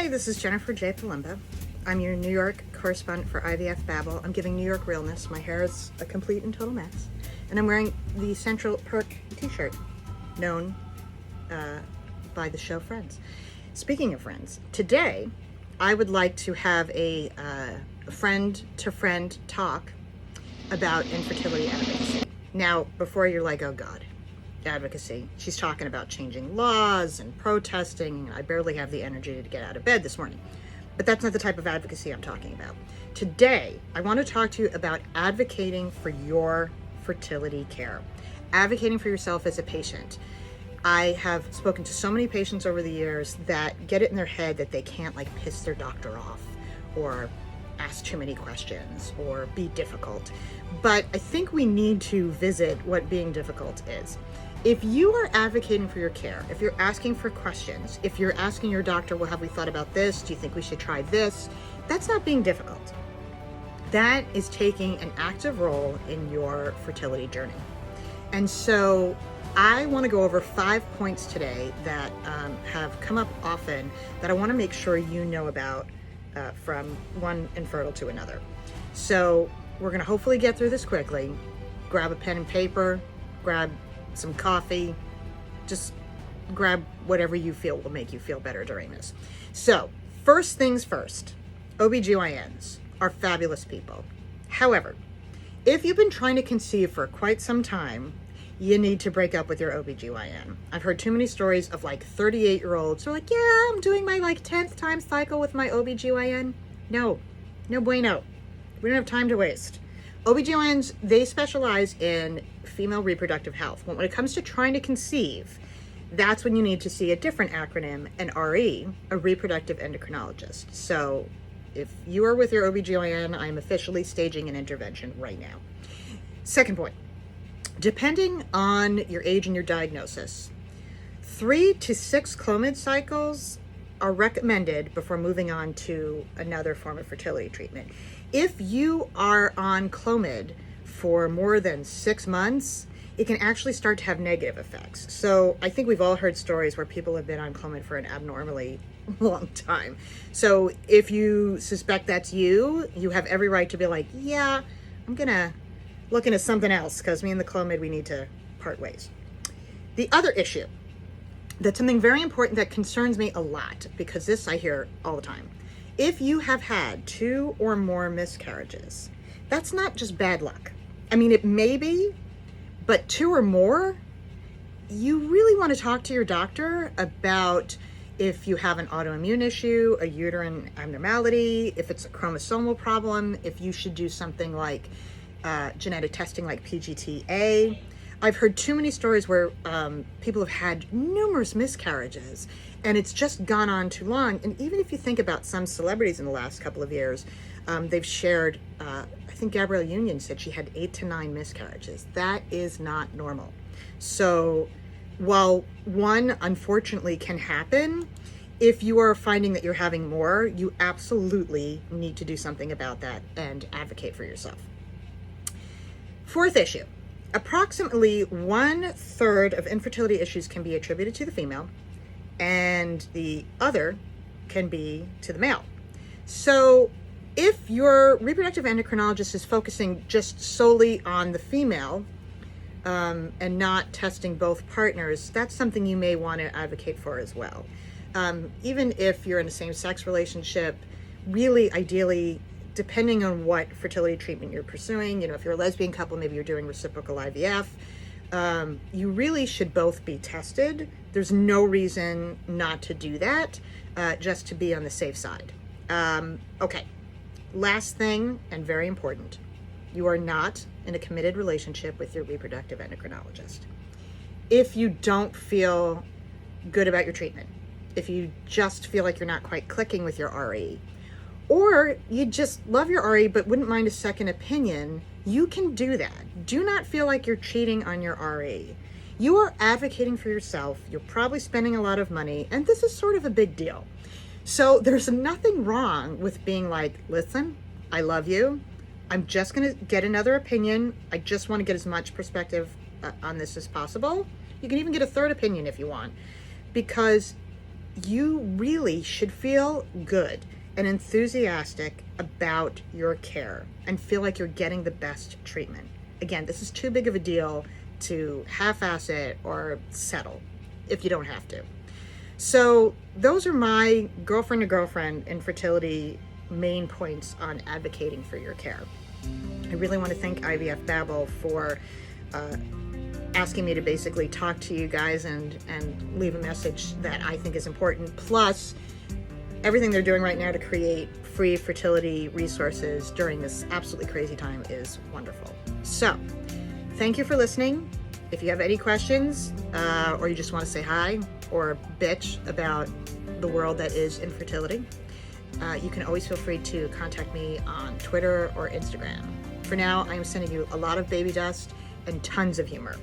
Hi, this is Jennifer Jay Palumbo. I'm your New York correspondent for IVF Babble. I'm giving New York realness. My hair is a complete and total mess. And I'm wearing the Central Perk t-shirt, known by the show Friends. Speaking of Friends, today I would like to have a friend-to-friend talk about infertility advocacy. Now, before you're like, oh God, advocacy. She's talking about changing laws and protesting. I barely have the energy to get out of bed this morning. But that's not the type of advocacy I'm talking about. Today, I want to talk to you about advocating for your fertility care. Advocating for yourself as a patient. I have spoken to so many patients over the years that get it in their head that they can't like piss their doctor off or ask too many questions or be difficult. But I think we need to visit what being difficult is. If you are advocating for your care, if you're asking for questions, if you're asking your doctor, well, have we thought about this? Do you think we should try this? That's not being difficult. That is taking an active role in your fertility journey. And so I want to go over 5 points today that have come up often that I want to make sure you know about from one infertile to another. So we're going to hopefully get through this quickly. Grab a pen and paper, grab some coffee, just grab whatever you feel will make you feel better during this. So first things first, OBGYNs are fabulous people. However, if you've been trying to conceive for quite some time, you need to break up with your OBGYN. I've heard too many stories of like 38-year-olds who are like, yeah, I'm doing my like 10th time cycle with my OBGYN. No bueno. We don't have time to waste. OBGYNs, they specialize in female reproductive health. When it comes to trying to conceive, that's when you need to see a different acronym, an RE, a reproductive endocrinologist. So if you are with your OBGYN, I'm officially staging an intervention right now. Second point, depending on your age and your diagnosis, 3 to 6 Clomid cycles are recommended before moving on to another form of fertility treatment. If you are on Clomid for more than 6 months, it can actually start to have negative effects. So I think we've all heard stories where people have been on Clomid for an abnormally long time. So if you suspect that's you, you have every right to be like, yeah, I'm gonna look into something else because me and the Clomid, we need to part ways. The other issue, that's something very important that concerns me a lot because this I hear all the time. If you have had 2 or more miscarriages, that's not just bad luck. I mean, it may be, but 2 or more, you really want to talk to your doctor about if you have an autoimmune issue, a uterine abnormality, if it's a chromosomal problem, if you should do something like genetic testing like PGTA. I've heard too many stories where people have had numerous miscarriages and it's just gone on too long. And even if you think about some celebrities in the last couple of years, they've shared, I think Gabrielle Union said she had 8 to 9 miscarriages. That is not normal. So while one unfortunately can happen, if you are finding that you're having more, you absolutely need to do something about that and advocate for yourself. Fourth issue, approximately 1/3 of infertility issues can be attributed to the female and the other can be to the male. So if your reproductive endocrinologist is focusing just solely on the female and not testing both partners, that's something you may want to advocate for as well. Even if you're in a same-sex relationship, really ideally, depending on what fertility treatment you're pursuing, if you're a lesbian couple, maybe you're doing reciprocal IVF, you really should both be tested. There's no reason not to do that, just to be on the safe side. Okay, last thing, and very important, you are not in a committed relationship with your reproductive endocrinologist. If you don't feel good about your treatment, if you just feel like you're not quite clicking with your RE, or you just love your RE but wouldn't mind a second opinion, you can do that. Do not feel like you're cheating on your RE. You are advocating for yourself. You're probably spending a lot of money, and this is sort of a big deal. So there's nothing wrong with being like, listen, I love you. I'm just going to get another opinion. I just want to get as much perspective on this as possible. You can even get a third opinion if you want, because you really should feel good and enthusiastic about your care and feel like you're getting the best treatment. Again, this is too big of a deal to half-ass it or settle if you don't have to. So those are my girlfriend to girlfriend infertility main points on advocating for your care. I really want to thank IVF Babel for asking me to basically talk to you guys and leave a message that I think is important. Plus, everything they're doing right now to create free fertility resources during this absolutely crazy time is wonderful. So, thank you for listening. If you have any questions, or you just want to say hi or bitch about the world that is infertility, you can always feel free to contact me on Twitter or Instagram. For now, I am sending you a lot of baby dust and tons of humor.